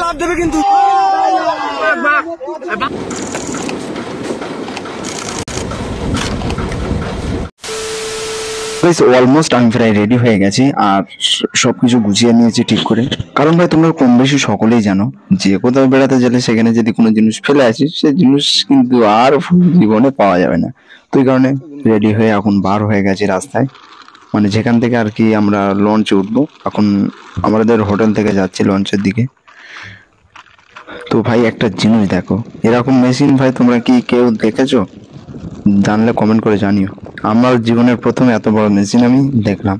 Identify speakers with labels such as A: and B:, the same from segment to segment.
A: লাভ দেবে কিন্তু।
B: অলমোস্ট আমি প্রায় রেডি হয়ে গেছি আর সবকিছু গুছিয়ে নিয়েছি ঠিক করে। কারণ ভাই তোমরা কম বেশি সকলেই জানো যে কোথাও বেড়াতে গেলে সেখানে যদি কোনো জিনিস ফেলে আসিস সে জিনিস কিন্তু আর জীবনে পাওয়া যাবে না। তো এই কারণে রেডি হয়ে এখন বার হয়ে গেছি রাস্তায়, মানে যেখান থেকে আর কি আমরা লঞ্চে উঠবো। এখন আমাদের হোটেল থেকে যাচ্ছি লঞ্চের দিকে। তো ভাই একটা জিনিস দেখো, এরকম মেশিন ভাই তোমরা কি কেউ দেখেছো? জানলে কমেন্ট করে জানিও। আমার জীবনের প্রথম এত বড় মেশিন আমি দেখলাম।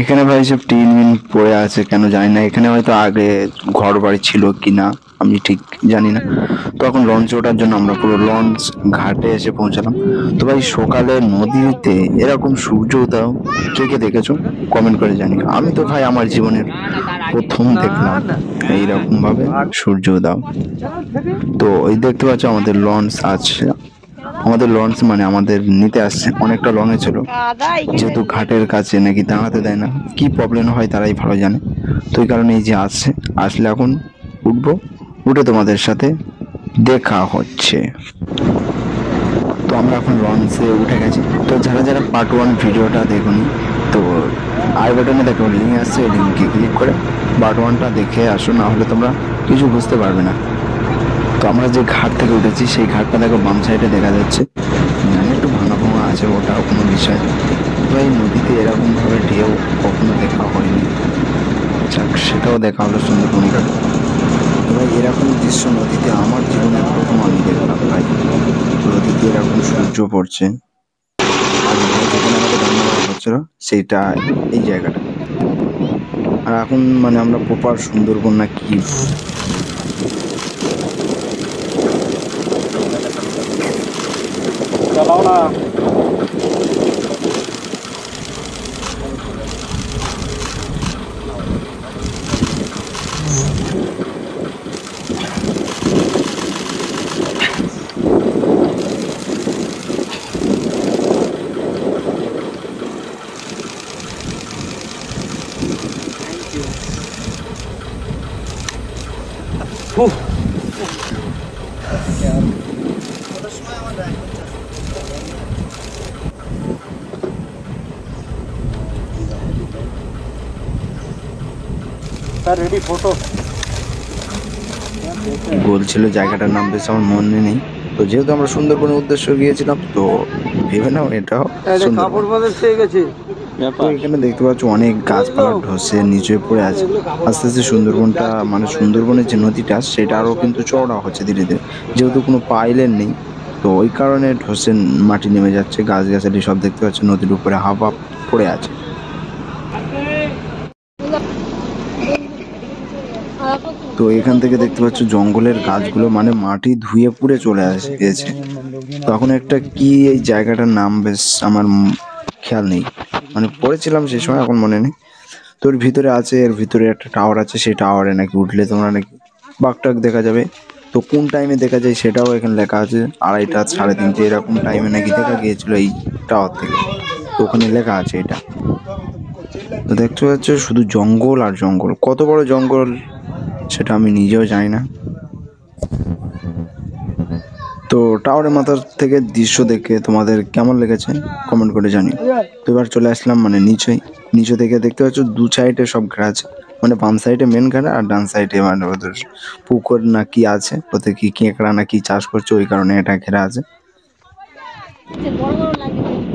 B: এখানে ভাই সব টিন মিন পড়ে আছে কেন জানি না, এখানে হয়তো আগে ঘর বাড়ি ছিল কিনা আমি ঠিক জানি না। তো এখন লঞ্চ ওঠার জন্য আমরা পুরো লঞ্চ ঘাটে এসে পৌঁছালাম। তো ভাই সকালে নদীতে এরকম সূর্য উদয় কে কে দেখেছো কমেন্ট করে জানিও। আমি তো ভাই আমার জীবনের প্রথম দেখলাম এইরকম ভাবে সূর্য উদয়। তো ওই দেখতে পাচ্ছ আমাদের লঞ্চ আছে, আমাদের লঞ্চ মানে আমাদের নিতে আসছে। অনেকটা লংয়ে ছিল, যেহেতু ঘাটের কাছে নাকি দাঁড়াতে দেয় না, কি প্রবলেম হয় তারাই ভালো জানে। তো এই কারণে এই যে আসছে, আসলে এখন উঠবো, উঠে তোমাদের সাথে দেখা হচ্ছে। তো আমরা এখন লঞ্চে উঠে গেছি। তো যারা যারা পার্ট 1 ভিডিওটা দেখুনি, তো আই বাটনে দেখো লিঙ্ক আসছে, লিঙ্কে ক্লিক করে পার্ট 1টা দেখে আসো, না হলে তোমরা কিছু বুঝতে পারবে না। তো আমরা যে ঘাট থেকে উঠেছি সেই ঘাটটা দেখো বাম সাইডে দেখা যাচ্ছে, জানি একটু ভাঙা ভাঙা আছে, ওটাও কোনো বিষয় না। ভাই নদীতে এরকম ভাবে ঢেউ কখনো দেখা হয়নি, যাক সেটাও দেখা হলো সুন্দরবন ঘাট। ভাই এরকম দৃশ্য নদীতে আমার জীবনের প্রথম আমি দেখলাম ভাই, নদীতে এরকম সূর্য পড়ছে। আর ভাই যেখানে আমাদের রান্না করা হচ্ছিল সেইটা এই জায়গাটা। আর এখন মানে আমরা প্রপার সুন্দরবন না কি
A: চালাও না। রেডি ফটো
B: বলছিল জায়গাটার নাম বেশ আমার মনে নেই। তো যেহেতু আমরা সুন্দরবনের উদ্দেশ্যে গিয়েছিলাম, তো ভেবে নাও এটাও সুন্দরবন। তো এখানে দেখতে পাচ্ছ অনেক গাছপালা ধসে নিচে পড়ে আছে। আস্তে আস্তে সুন্দরবনটা মানে সুন্দরবনের যে নদীটা সেটা আরও কিন্তু চওড়া হচ্ছে ধীরে ধীরে, যেহেতু কোনো পাইলেন নেই তো ওই কারণে ধসে মাটি নেমে যাচ্ছে। গাছ গাছালি সব দেখতে পাচ্ছ নদীর উপরে হাওয়া পড়ে আছে। তো এখান থেকে দেখতে পাচ্ছ জঙ্গলের গাছগুলো মানে মাটি ধুয়ে পুড়ে চলে গেছে। তখন একটা কি এই জায়গাটার নাম বেশ আমার খেয়াল নেই, মানে পড়েছিলাম সেই সময়, এখন মনে নেই। তো এর ভিতরে আছে, এর ভিতরে একটা টাওয়ার আছে, সেই টাওয়ারে নাকি উঠলে তোমরা নাকি বাঘটাক দেখা যাবে। তো কোন টাইমে দেখা যায় সেটাও এখানে লেখা আছে, 2:30 3:30 এরকম টাইমে নাকি দেখা গিয়েছিল এই টাওয়ার থেকে। তো ওখানে লেখা আছে এটা। তো দেখতে পাচ্ছ শুধু জঙ্গল আর জঙ্গল, কত বড় জঙ্গল সেটা আমি নিজেও জানি না। তো টাওয়ারের মাথার থেকে দৃশ্য দেখে তোমাদের কেমন লেগেছে কমেন্ট করে জানিও। তো এবার চলে আসলাম মানে নিচে থেকে দেখতে পাচ্ছ দু সাইডে সব ঘেরা আছে, মানে বাম সাইডে মেন ঘেরা আর ডান সাইডে মানে ওদের পুকুর না কি আছে, ওতে কি কেঁকড়া না কি চাষ করছে ওই কারণে এটা ঘেরা আছে।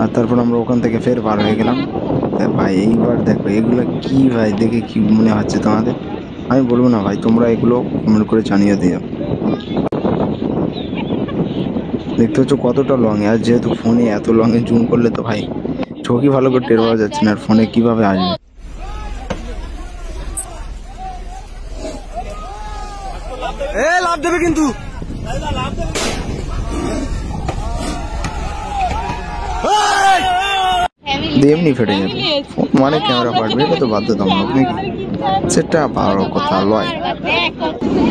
B: আর তারপর আমরা ওখান থেকে ফের বার হয়ে গেলাম। ভাই এইবার দেখো এগুলো কি ভাই, দেখে কি মনে হচ্ছে তোমাদের আমি বলবো না ভাই, তোমরা এগুলো কমেন্ট করে জানিয়ে দিও। দেখতে হচ্ছে কতটা লং, আর যেহেতু ফোনে এত লং এ জুম করলে তো ভাই চোখই ভালো করে টের পাওয়া যাচ্ছে না, আর ফোনে কিভাবে আসবে।
A: লাভ দেবে কিন্তু।
B: এমনি ফেটে যাবে, মানে ক্যামেরা ফাটবে, এটা তো বাধ্যতামূলক নাকি, সেটা ভালো কথা লয়।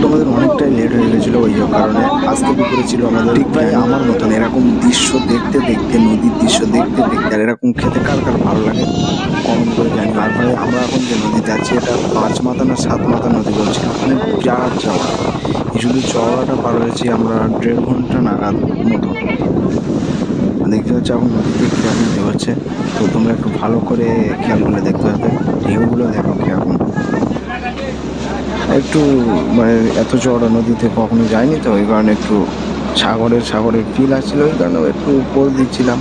B: তোমাদের অনেকটাই লেট হয়ে গেছিলো, ওই কারণে আজকে দুপুরে ছিল আমাদের ঠিক ভাই আমার মতন এরকম দৃশ্য দেখতে দেখতে, নদীর দৃশ্য দেখতে দেখতে আর এরকম খেতে কার কার ভালো লাগে কমেন্ট করে জানি। আর ভাই আমরা এখন যে নদীতে আছি এটা 5 মাথা না 7 মাথা নদী বলছিলাম, মানে বিরাট চওড়া। এই শুধু চওড়াটা পার হয়েছি আমরা 1.5 ঘন্টা নাগাদ মতো। দেখতে পাচ্ছি এখন নদীতে কিরকম ঢেউ হচ্ছে, তো তোমরা একটু ভালো করে খেয়াল করে দেখতে পাবে। ঢেউগুলো দেখো কিরকম, একটু মানে এত চওড়া নদীতে কখনো যায়নি তো ওই কারণে একটু সাগরের ফিল আসছিল, ওই কারণে একটু পোজ দিচ্ছিলাম।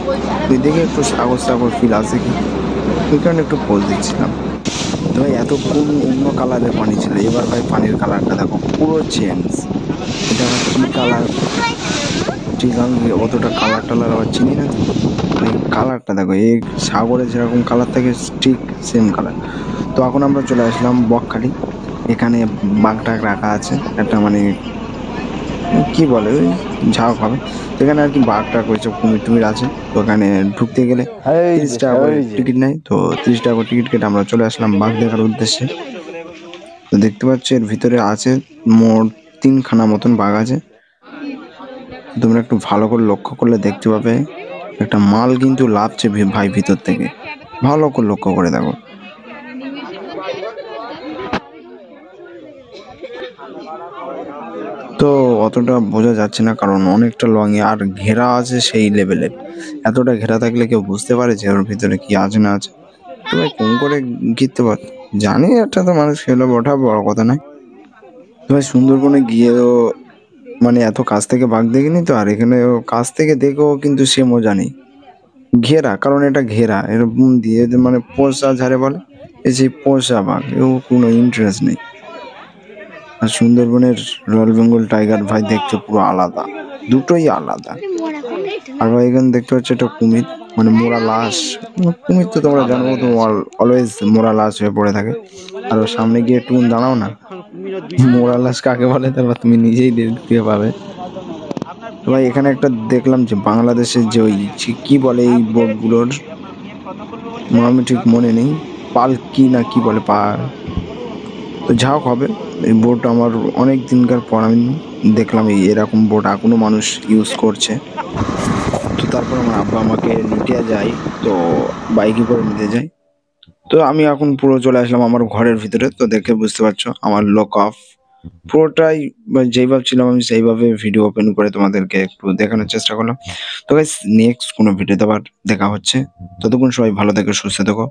B: ওই দেখে একটু সাগর ফিল আসে কি, ওই কারণে একটু পোজ দিচ্ছিলাম। তো ভাই এতক্ষণ অন্য কালারের পানি ছিল, এবার ভাই পানির কালারটা দেখো পুরো চেঞ্জ। এটা আমার কি কালার ঠিক আমি অতটা কালার টালার আবার চিনি না, এই কালারটা দেখো এই সাগরে যেরকম কালার থাকে ঠিক সেম কালার। তো এখন আমরা চলে আসলাম বকখালি। এখানে বাঘটাক রাখা আছে একটা, মানে কি বলে ওই ঝাউ খাবে, এখানে আর কি বাঘটাক হয়েছে, কুমির টুমির আছে। তো ওখানে ঢুকতে গেলে 30 টাকা করে টিকিট নেয়, তো 30 টাকা করে টিকিট কেটে আমরা চলে আসলাম বাঘ দেখার উদ্দেশ্যে। তো দেখতে পাচ্ছি এর ভিতরে আছে মোট 3খানা মতন বাঘ আছে। তোমরা একটু ভালো করে লক্ষ্য করলে দেখতে পাবে একটা মাল কিন্তু লাফছে ভাই ভিতর থেকে, ভালো করে লক্ষ্য করে দেখো। তো অতটা বোঝা যাচ্ছে না কারণ অনেকটা লং আর ঘেরা আছে সেই লেভেলের। এতটা ঘেরা থাকলে কেউ বুঝতে পারে যে ওর ভিতরে কি আছে না আছে? তো ভাই কম করে ঘিরতে পার, জানি একটা তো মানুষ খেলে ওঠা বড় কথা নয়। তো ভাই সুন্দরবনে গিয়েও মানে এত কাছ থেকে বাঘ দেখিনি তো, আর এখানে কাছ থেকে দেখেও কিন্তু সে মজা নেই। ঘেরা, কারণ এটা ঘেরা এরকম দিয়ে মানে পোষা ঝাড়ে বলে, এই যে পোষা বাঘ এও কোনো ইন্টারেস্ট নেই। আর সুন্দরবনের রয়্যাল বেঙ্গল টাইগার ভাই দেখতে পুরো আলাদা, দুটোই আলাদা। আর ভাই এখানে দেখতে পাচ্ছি একটা কুমির, মানে মোরা লাশ। কুমির তো তোমরা জানো তো অলওয়েজ মোরা লাশ হয়ে পড়ে থাকে। আর ওর সামনে গিয়ে একটু দাঁড়াও না, মোরা লাশ কাকে বলে তারপর তুমি নিজেই দেখতে পাবে। তো ভাই এখানে একটা দেখলাম যে বাংলাদেশের যে ওই কি বলে এই বোটগুলোর, আমি ঠিক মনে নেই, পালকি না কি বলে তো যাও হবে। এই বোট আমার অনেক দিনকার পর আমি দেখলাম এরকম বোট এখনো মানুষ ইউজ করছে। তো তারপর আমার আব্বা আমাকে নিতে যায়, তো বাইকে করে নিতে যায়। তো আমি এখন পুরো চলে আসলাম আমার ঘরের ভিতরে। তো দেখে বুঝতে পারছো আমার লক অফ পুরোটাই, যেইভাবে ছিলাম আমি সেইভাবে ভিডিও ওপেন করে তোমাদেরকে একটু দেখানোর চেষ্টা করলাম। তো গাইস নেক্সট কোনো ভিডিওতে আবার দেখা হচ্ছে, ততক্ষণ সবাই ভালো থেকো, সুস্থ থেকো।